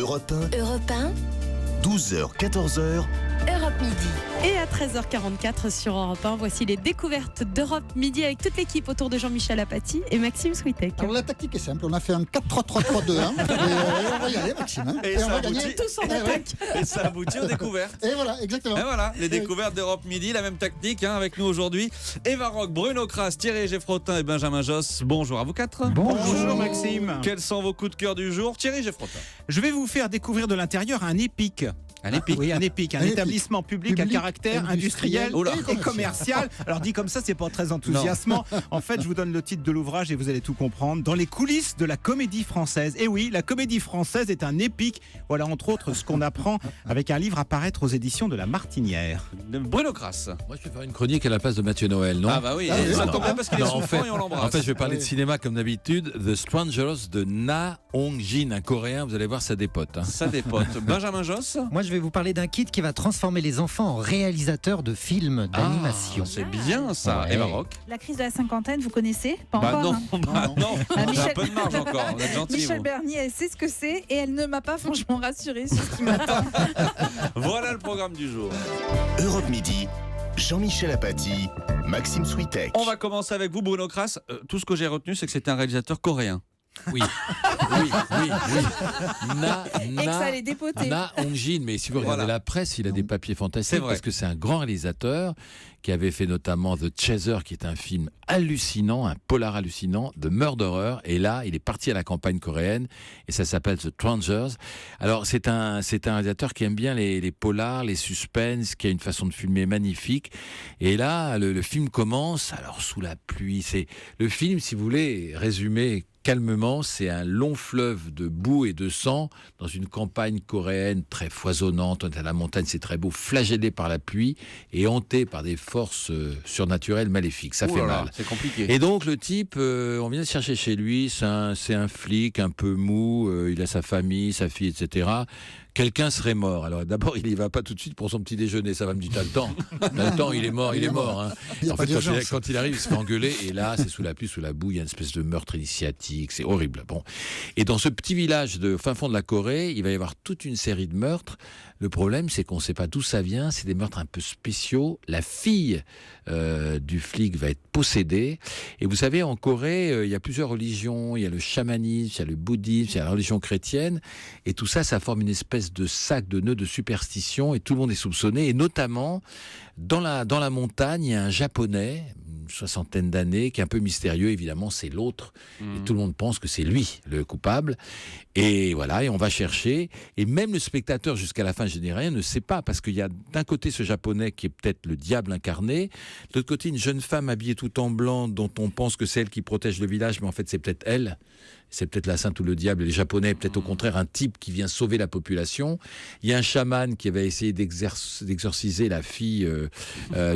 Europe 1, Europe 1, 12h, 14h, Europe Midi. Et à 13h44 sur Europe 1, voici les découvertes d'Europe Midi avec toute l'équipe autour de Jean-Michel Apathy et Maxime Switek. Alors la tactique est simple, on a fait un 4-3-3-3-2-1 et on va y aller Maxime. Hein. Et on ça va aboutit- gagner. Tous en attaque. Et ça aboutit aux découvertes. Et voilà, exactement. Et voilà, les découvertes d'Europe Midi, la même tactique avec nous aujourd'hui. Eva Rock, Bruno Kras, Thierry Geffrotin et Benjamin Josse. Bonjour à vous quatre. Bonjour Maxime. Quels sont vos coups de cœur du jour? Thierry Geffrotin. Je vais vous faire découvrir de l'intérieur un EPIC. Un épique. Oui, un EPIC, un Un établissement public à caractère industriel Oh là. et commercial. Alors dit comme ça, c'est pas très enthousiasmant. En fait, je vous donne le titre de l'ouvrage et vous allez tout comprendre. Dans les coulisses de la comédie française. Et oui, la comédie française est un EPIC. Voilà entre autres ce qu'on apprend avec un livre à paraître aux éditions de La Martinière. Bruno Kras. Moi, je vais faire une chronique à la place de Mathieu Noël, non? Ah bah oui, Ah oui, ça non. tombe bien parce qu'il est Non, souffrant et on l'embrasse. En fait, je vais parler de Oui. cinéma comme d'habitude. The Strangers de Na Hong-jin, un Coréen. Vous allez voir, ça dépote. Hein. Ça dépote. Benjamin Josse. Moi, je vais vous parler d'un kit qui va transformer les enfants en réalisateurs de films d'animation. Ah, c'est bien ça. Ouais. Eva Rock. La crise de la cinquantaine, vous connaissez? Pas Bah encore. non, hein. bah non. On a un Michel- peu de marge encore. On est gentil. Michel Bernier, elle sait ce que c'est et elle ne m'a pas franchement rassurée sur ce qui m'attend. Voilà le programme du jour. Europe Midi, Jean-Michel Apathy, Maxime Switek. On va commencer avec vous, Bruno Kras. Tout ce que j'ai retenu, c'est que c'était un réalisateur coréen. Oui. oui. Et que ça allait dépoter. Na Hong-jin, mais si vous regardez Voilà. la presse, il a des papiers fantastiques C'est vrai. parce que c'est un grand réalisateur qui avait fait notamment The Chaser, qui est un film hallucinant, un polar hallucinant, de Murderer. Et là, il est parti à la campagne coréenne et ça s'appelle The Strangers. Alors, c'est un réalisateur qui aime bien les polars, les suspens, qui a une façon de filmer magnifique. Et là, le film commence, alors sous la pluie. C'est le film, si vous voulez résumer calmement, c'est un long fleuve de boue et de sang dans une campagne coréenne très foisonnante. On est à la montagne, c'est très beau, flagellé par la pluie et hanté par des forces surnaturelles maléfiques. Ça Ouh fait là là, mal. C'est compliqué. Et donc le type, on vient de chercher chez lui, c'est un flic un peu mou, il a sa famille, sa fille, etc. Quelqu'un serait mort. Alors d'abord, il y va pas tout de suite pour son petit déjeuner. Ça va me dire, t'as le temps. T'as le temps, il est mort. Hein. Il y a En pas fait, d'urgence. quand il arrive, il se fait engueuler. Et là, c'est sous la pluie, sous la boue. Il y a une espèce de meurtre initiatique. C'est horrible. Bon. Et dans ce petit village de fin fond de la Corée, il va y avoir toute une série de meurtres. Le problème, c'est qu'on ne sait pas d'où ça vient. C'est des meurtres un peu spéciaux. La fille du flic va être possédée. Et vous savez, en Corée, il y a plusieurs religions. Il y a le chamanisme, il y a le bouddhisme, il y a la religion chrétienne. Et tout ça, ça forme une espèce de sac, de nœud de superstition. Et tout le monde est soupçonné. Et notamment, dans la montagne, il y a un Japonais, une soixantaine d'années, qui est un peu mystérieux. Évidemment, c'est l'autre. Et tout le monde pense que c'est lui, le coupable. Et voilà, et on va chercher. Et même le spectateur, jusqu'à la fin, je dis rien, ne sait pas. Parce qu'il y a d'un côté ce Japonais qui est peut-être le diable incarné. De l'autre côté, une jeune femme habillée tout en blanc dont on pense que c'est elle qui protège le village. Mais en fait, c'est peut-être elle. C'est peut-être la sainte ou le diable. Et les Japonais, peut-être au contraire, un type qui vient sauver la population. Il y a un chaman qui va essayer d'exorciser la fille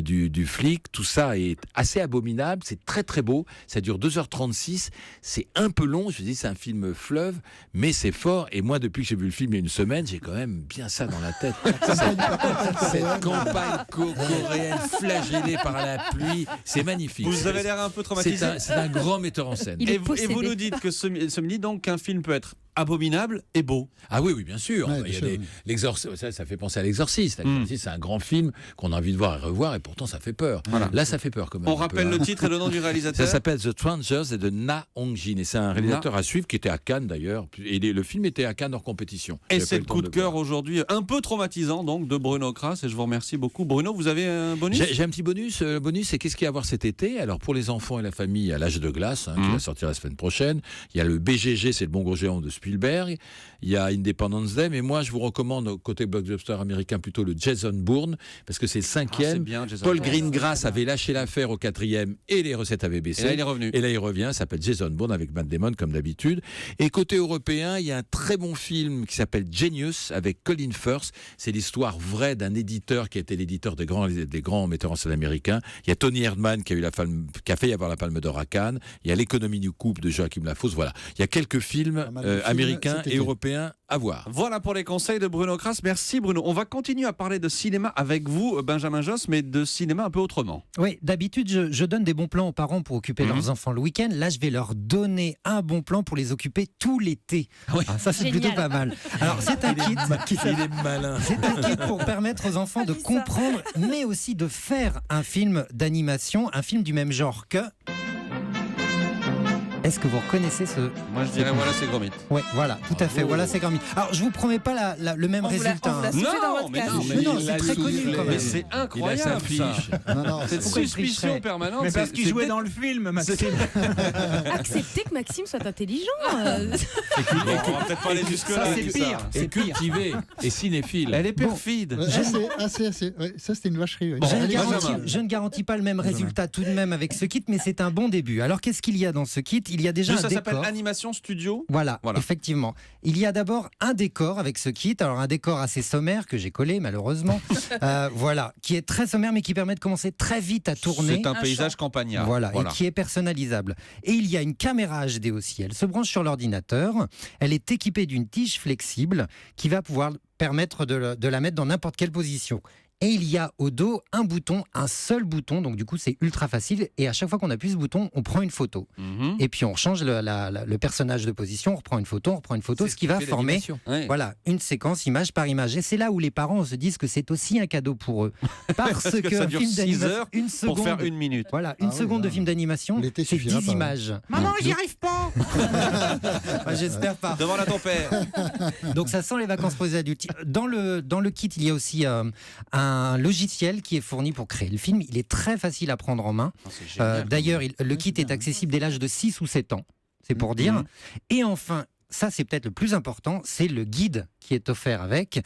du flic. Tout ça est assez abominable. C'est très très beau. Ça dure 2h36. C'est un peu long. Je dis, c'est un film fleuve, mais c'est fort. Et moi, depuis que j'ai vu le film il y a une semaine, j'ai quand même bien ça dans la tête. Cette campagne coréenne flagellée par la pluie, c'est magnifique. Vous avez l'air un peu traumatisé. C'est un grand metteur en scène. Il est Et vous possédé. nous dites que ce midi, donc, qu'un film peut être abominable et beau. Ah oui, bien sûr. Ouais, Il y a bien sûr, ça fait penser à l'Exorciste. L'Exorciste, c'est un grand film qu'on a envie de voir et revoir, et pourtant ça fait peur. Voilà. Là, ça fait peur quand même. On un peu, rappelle hein. le titre et le nom du réalisateur. Ça s'appelle The Strangers et de Na Hong-jin. Et c'est un réalisateur à suivre qui était à Cannes d'ailleurs. Et le film était à Cannes hors compétition. Et J'avais c'est pas eu le temps coup de cœur voir. aujourd'hui, un peu traumatisant donc, de Bruno Kras. Et je vous remercie beaucoup. Bruno, vous avez un bonus? J'ai un petit bonus. Le bonus, c'est qu'est-ce qu'il y a à voir cet été. Alors, pour les enfants et la famille, il y a L'Âge de glace, qui va sortir la semaine prochaine. Il y a le BGG, c'est le bon gros géant de Spielberg. Il y a Independence Day. Mais moi, je vous recommande, côté blockbuster américain, plutôt le Jason Bourne, parce que c'est le Ah, c'est 5e. bien, Jason Paul Bourne. Greengrass avait lâché l'affaire au 4e et les recettes avaient baissé. Et là, il est revenu. Et là, il revient. Ça s'appelle Jason Bourne avec Matt Damon, comme d'habitude. Et côté européen, il y a un très bon film qui s'appelle Genius avec Colin Firth. C'est l'histoire vraie d'un éditeur qui a été l'éditeur des grands metteurs en scène américains. Il y a Tony Erdmann qui a failli avoir la Palme d'Or à Cannes. Il y a L'économie du couple de Joachim Lafosse. Voilà. Il y a quelques films américains cet et été. européens à voir. Voilà pour les conseils de Bruno Kras. Merci Bruno. On va continuer à parler de cinéma avec vous, Benjamin Josse, mais de cinéma un peu autrement. Oui, d'habitude, je donne des bons plans aux parents pour occuper leurs enfants le week-end. Là, je vais leur donner un bon plan pour les occuper tout l'été. Oui. Ah, ça, c'est Génial. plutôt pas mal. Alors, c'est un kit. Il est malin. C'est un kit pour permettre aux enfants de dis ça. comprendre, mais aussi de faire un film d'animation, un film du même genre que... Est-ce que vous reconnaissez ce... Moi je dirais voilà, c'est Gromit. Oui, voilà, tout à fait. Voilà, c'est Gromit. Alors, je vous promets pas le même On vous l'a- résultat. on vous l'a hein. soufflé Non, dans votre mais case. non, Mais non, il c'est a très connu soufflé. quand Mais même. c'est Il a sa incroyable ça. fiche. Non, Cette Pourquoi il suspicion tricherait permanente. Mais parce c'est- qu'il c'est jouait dé- dans le film, Maxime. Accepter que Maxime soit intelligent. Bon, on va peut-être pas aller jusque là. Ça, c'est pire. Et C'est pire. cultivé et cinéphile. Elle est perfide. Assez. Ouais, ça, c'était une vacherie. ouais. Je ne, Allez, Benjamin. je ne garantis pas le même résultat tout de même avec ce kit, mais c'est un bon début. Alors, qu'est-ce qu'il y a dans ce kit? Il y a déjà Juste, un ça s'appelle décor. Animation Studio. Voilà, Voilà. effectivement. Il y a d'abord un décor avec ce kit. Alors, un décor assez sommaire que j'ai collé, malheureusement. Voilà, qui est très sommaire, mais qui permet de commencer très vite à tourner. C'est un paysage campagnard. Voilà, et qui est personnalisable. Et il y a une caméra HD aussi. Elle se branche sur l'ordinateur. Elle est équipée d'une tige flexible qui va pouvoir permettre de la mettre dans n'importe quelle position. Et il y a au dos un bouton, un seul bouton, donc du coup c'est ultra facile. Et à chaque fois qu'on appuie ce bouton, on prend une photo. Mhm. Et puis on change le personnage de position, on reprend une photo, ce qui va former Ouais. voilà, une séquence image par image. Et c'est là où les parents se disent que c'est aussi un cadeau pour eux. Parce que ça dure film 6 d'animation, heures une Pour seconde, faire une minute. voilà, une Ah oui, seconde de là. film d'animation, L'été c'est suffira 10 pas. images. Maman, j'y arrive pas. J'espère pas. Demande à ton père. Donc ça sent les vacances pour les adultes. Dans le kit, il y a aussi un logiciel qui est fourni pour créer le film. Il est très facile à prendre en main. D'ailleurs, le kit est accessible dès l'âge de 6 ou 7 ans. C'est pour dire. Et enfin, ça c'est peut-être le plus important, c'est le guide qui est offert avec,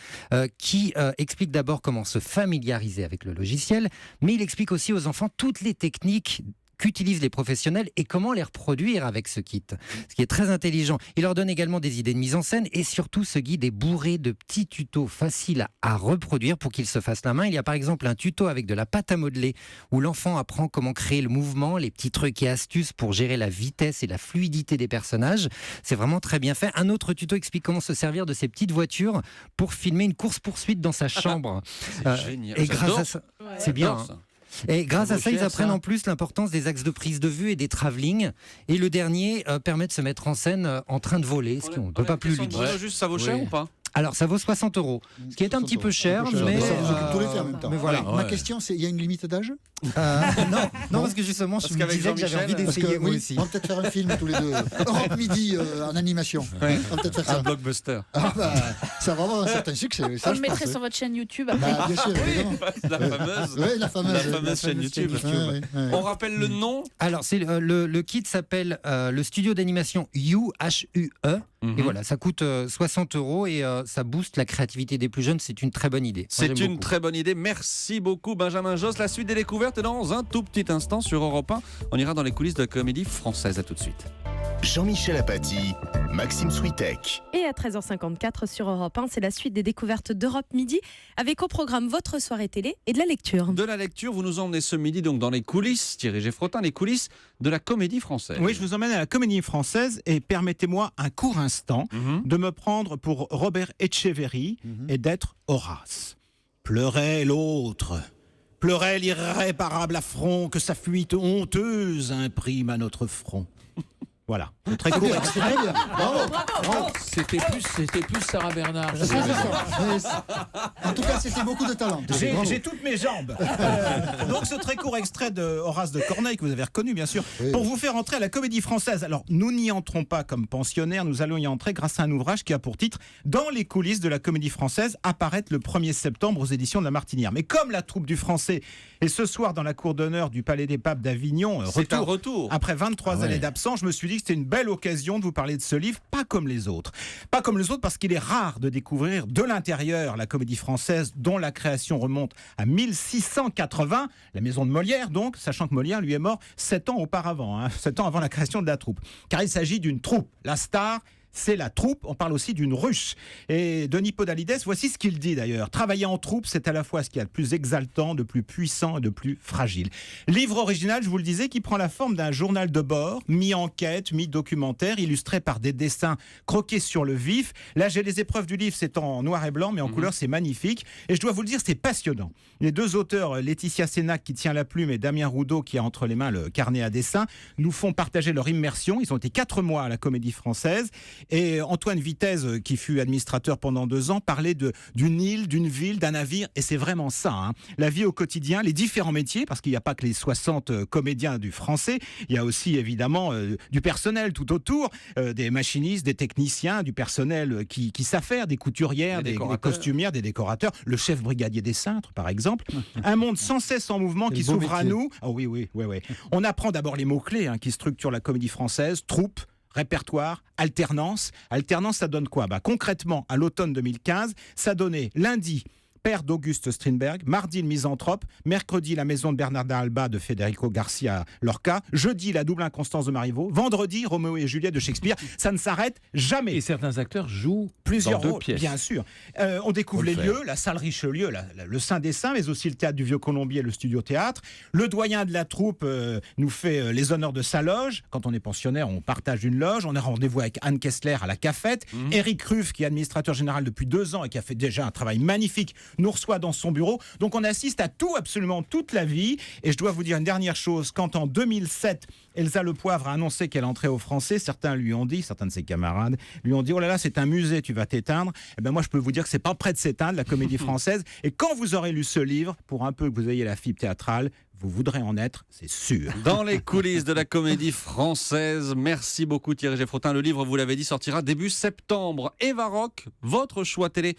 qui explique d'abord comment se familiariser avec le logiciel, mais il explique aussi aux enfants toutes les techniques qu'utilisent les professionnels et comment les reproduire avec ce kit. Ce qui est très intelligent. Il leur donne également des idées de mise en scène et surtout ce guide est bourré de petits tutos faciles à reproduire pour qu'ils se fassent la main. Il y a par exemple un tuto avec de la pâte à modeler où l'enfant apprend comment créer le mouvement, les petits trucs et astuces pour gérer la vitesse et la fluidité des personnages. C'est vraiment très bien fait. Un autre tuto explique comment se servir de ces petites voitures pour filmer une course-poursuite dans sa chambre. C'est génial. Et grâce J'adore. à ça, c'est bien. J'adore hein. ça. Et grâce à vaut ça, ils cher, apprennent ça. en plus l'importance des axes de prise de vue et des travelling. Et le dernier permet de se mettre en scène en train de voler, ce qu'on ne peut pas plus lui dire. Juste, ça vaut cher Oui. ou pas? Alors, ça vaut 60 €, ce qui est un petit peu cher, mais... Ça vous occupe tout l'été en même temps. mais voilà. Ouais. Ma question, c'est, il y a une limite d'âge? Non, parce que justement, je Parce me qu'avec disais que j'avais Jean-Michel, envie Parce d'essayer que moi oui, aussi. on va peut-être faire un film tous les deux. Europe Midi en animation. On va peut-être faire Un ça. blockbuster. Ah bah, ça va avoir un certain succès. Ça, Je je le mettrai pense, sur oui. votre chaîne YouTube après. Bah, bien sûr, évidemment. La fameuse. Oui, la fameuse. chaîne YouTube. Ouais. On rappelle le nom. Alors, c'est le kit s'appelle le studio d'animation HUE. Mhm. Et voilà, ça coûte 60 € et ça booste la créativité des plus jeunes. C'est une très bonne idée. Moi, C'est j'aime une beaucoup. très bonne idée. Merci beaucoup, Benjamin Josse. La suite des découvertes est dans un tout petit instant sur Europe 1. On ira dans les coulisses de la comédie française. À tout de suite. Jean-Michel Apathy, Maxime Switek. Et à 13h54 sur Europe 1, c'est la suite des découvertes d'Europe Midi avec au programme votre soirée télé et de la lecture. De la lecture, vous nous emmenez ce midi donc dans les coulisses, Thierry Geffrotin, les coulisses de la comédie française. Oui, je vous emmène à la Comédie Française et permettez-moi un court instant Mhm. de me prendre pour Robert Etcheverry et d'être Horace. Pleurait l'autre, pleurait l'irréparable affront que sa fuite honteuse imprime à notre front. Voilà, le très court extrait. Très bien. Bravo. C'était plus Sarah Bernard. Ça, c'est ça. Mais en tout cas, c'était beaucoup de talent. Bravo. J'ai toutes mes jambes. Donc ce très court extrait de Horace de Corneille que vous avez reconnu bien sûr, Oui. pour vous faire entrer à la Comédie Française. Alors nous n'y entrons pas comme pensionnaires, nous allons y entrer grâce à un ouvrage qui a pour titre Dans les coulisses de la Comédie Française, apparaître le 1er septembre aux éditions de La Martinière. Mais comme la troupe du Français est ce soir dans la cour d'honneur du Palais des Papes d'Avignon, C'est un retour. après 23 ouais. années d'absence, je me suis dit que c'était une belle occasion de vous parler de ce livre, pas comme les autres. Pas comme les autres parce qu'il est rare de découvrir de l'intérieur la Comédie Française dont la création remonte à 1680, la maison de Molière donc, sachant que Molière lui est mort 7 ans auparavant, 7 ans avant la création de la troupe. Car il s'agit d'une troupe. La star, c'est la troupe. On parle aussi d'une ruche. Et Denis Podalides, voici ce qu'il dit d'ailleurs. Travailler en troupe, c'est à la fois ce qu'il y a de plus exaltant, de plus puissant et de plus fragile. Livre original, je vous le disais, qui prend la forme d'un journal de bord, mi-enquête, mi-documentaire, illustré par des dessins croqués sur le vif. Là, j'ai les épreuves du livre, c'est en noir et blanc, mais en couleur, c'est magnifique. Et je dois vous le dire, c'est passionnant. Les deux auteurs, Laetitia Sénac qui tient la plume et Damien Roudot qui a entre les mains le carnet à dessin, nous font partager leur immersion. Ils ont été 4 mois à la Comédie Française. Et Antoine Vitesse, qui fut administrateur pendant 2 ans, parlait d'une île, d'une ville, d'un navire. Et c'est vraiment ça. Hein. La vie au quotidien, les différents métiers, parce qu'il n'y a pas que les 60 comédiens du français. Il y a aussi évidemment du personnel tout autour, des machinistes, des techniciens, du personnel qui savent faire, des couturières, des costumières, des décorateurs, le chef brigadier des cintres par exemple. Un monde sans cesse en mouvement qui s'ouvre à nous. Oh oui. On apprend d'abord les mots-clés qui structurent la Comédie Française, troupe, répertoire, alternance. Alternance, ça donne quoi ? Concrètement, à l'automne 2015, ça donnait lundi Père d'Auguste Strindberg, mardi le Misanthrope, mercredi la Maison de Bernardin Alba de Federico Garcia Lorca, jeudi la Double Inconstance de Marivaux, vendredi Roméo et Juliette de Shakespeare. Ça ne s'arrête jamais. Et certains acteurs jouent plusieurs dans 2 rôles, pièces. bien sûr. On découvre les lieux, la salle Richelieu, le Saint des Saints, mais aussi le théâtre du Vieux-Colombier et le Studio Théâtre. Le doyen de la troupe nous fait les honneurs de sa loge. Quand on est pensionnaire, on partage une loge. On a rendez-vous avec Anne Kessler à la Cafette. Éric Ruff, qui est administrateur général depuis 2 ans et qui a fait déjà un travail magnifique, nous reçoit dans son bureau. Donc on assiste à tout, absolument toute la vie. Et je dois vous dire une dernière chose. Quand en 2007, Elsa Le Poivre a annoncé qu'elle entrait au Français, certains de ses camarades lui ont dit « Oh là là, c'est un musée, tu vas t'éteindre ». Eh ben moi, je peux vous dire que c'est pas prêt de s'éteindre, la Comédie Française. Et quand vous aurez lu ce livre, pour un peu que vous ayez la fibre théâtrale, vous voudrez en être, c'est sûr. Dans les coulisses de la Comédie Française, merci beaucoup Thierry Geffrotin. Le livre, vous l'avez dit, sortira début septembre. Eva Rock, votre choix télé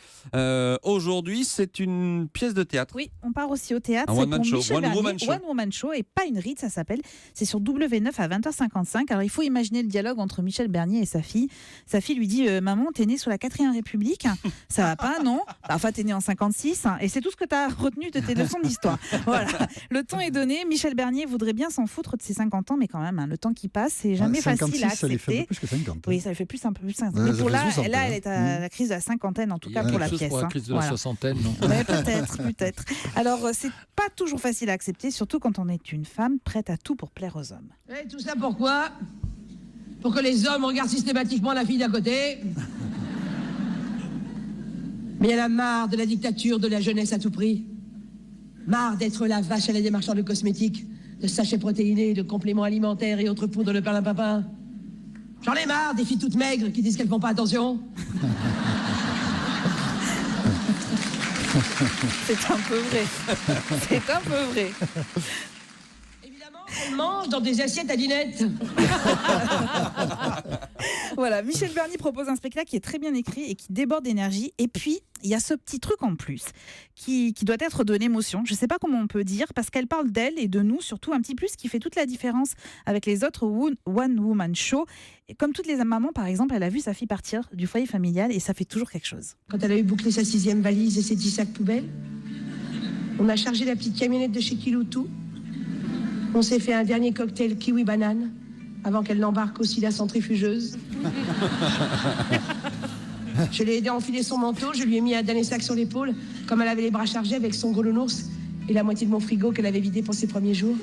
aujourd'hui, c'est une pièce de théâtre. Oui, on part aussi au théâtre. Un C'est one-man pour show. Michel One Bernier. woman show. One Woman Show et pas une ride, ça s'appelle. C'est sur W9 à 20h55. Alors il faut imaginer le dialogue entre Michel Bernier et sa fille. Sa fille lui dit Maman, t'es née sous la 4e République. Ça va pas, non ? Enfin, t'es née en 56. Et c'est tout ce que t'as retenu de tes leçons d'histoire. Voilà. Le ton est donné. Michel Bernier voudrait bien s'en foutre de ses 50 ans, mais quand même, le temps qui passe, c'est jamais facile à 56, ça lui fait accepter. un peu plus que 50. Oui, ça lui fait un peu plus 50. Ouais, Mais ça pour fait là, 60, elle est à la crise de la cinquantaine, en tout cas pour la Quelque chose pièce. pour la hein. crise de Voilà. la soixantaine, non Ouais, peut-être. Alors, c'est pas toujours facile à accepter, surtout quand on est une femme prête à tout pour plaire aux hommes. Et tout ça pourquoi ? Pour que les hommes regardent systématiquement la fille d'à côté. Mais elle a marre de la dictature de la jeunesse à tout prix. Marre d'être la vache à lait des marchands de cosmétiques, de sachets protéinés, de compléments alimentaires et autres poudres de perlimpinpin. J'en ai marre des filles toutes maigres qui disent qu'elles font pas attention. C'est un peu vrai. Évidemment, elles mangent dans des assiettes à dinette. Voilà, Michel Bernier propose un spectacle qui est très bien écrit et qui déborde d'énergie. Et puis, il y a ce petit truc en plus qui doit être de l'émotion. Je ne sais pas comment on peut dire, parce qu'elle parle d'elle et de nous, surtout un petit plus qui fait toute la différence avec les autres One Woman Show. Et comme toutes les mamans, par exemple, elle a vu sa fille partir du foyer familial et ça fait toujours quelque chose. Quand elle a eu bouclé sa 6e valise et ses 10 sacs poubelles, on a chargé la petite camionnette de chez Kiloutou. On s'est fait un dernier cocktail kiwi banane avant qu'elle n'embarque aussi la centrifugeuse. Je l'ai aidé à enfiler son manteau, je lui ai mis un dernier sac sur l'épaule, comme elle avait les bras chargés avec son gros nounours et la moitié de mon frigo qu'elle avait vidé pour ses premiers jours.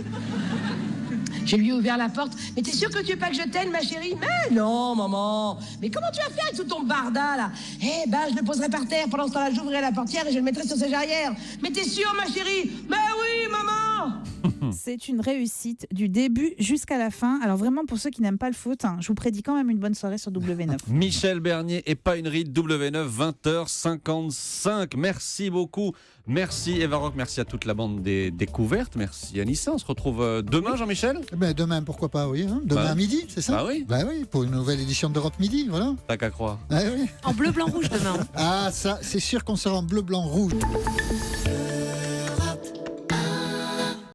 Je lui ai ouvert la porte. « Mais t'es sûre que tu veux pas que je t'aide, ma chérie ?»« Mais non, maman. Mais comment tu vas faire avec tout ton barda, là ?»« Eh ben, je le poserai par terre. Pendant ce temps-là, j'ouvrirai la portière et je le mettrai sur ses arrières. »« Mais t'es sûre, ma chérie ?»« Mais oui, maman !» C'est une réussite du début jusqu'à la fin. Alors vraiment, pour ceux qui n'aiment pas le foot, je vous prédis quand même une bonne soirée sur W9. Michel Bernier et pas une ride, W9, 20h55. Merci beaucoup. Merci Eva Rock, merci à toute la bande des découvertes. Merci Anissa. On se retrouve demain, Jean-Michel ? Demain, pourquoi pas, oui. Demain à midi, c'est ça ? Bah oui. Pour une nouvelle édition d'Europe Midi, voilà. T'as qu'à croire. Ah, oui. En bleu, blanc, rouge demain. Ah, ça, c'est sûr qu'on sera en bleu, blanc, rouge.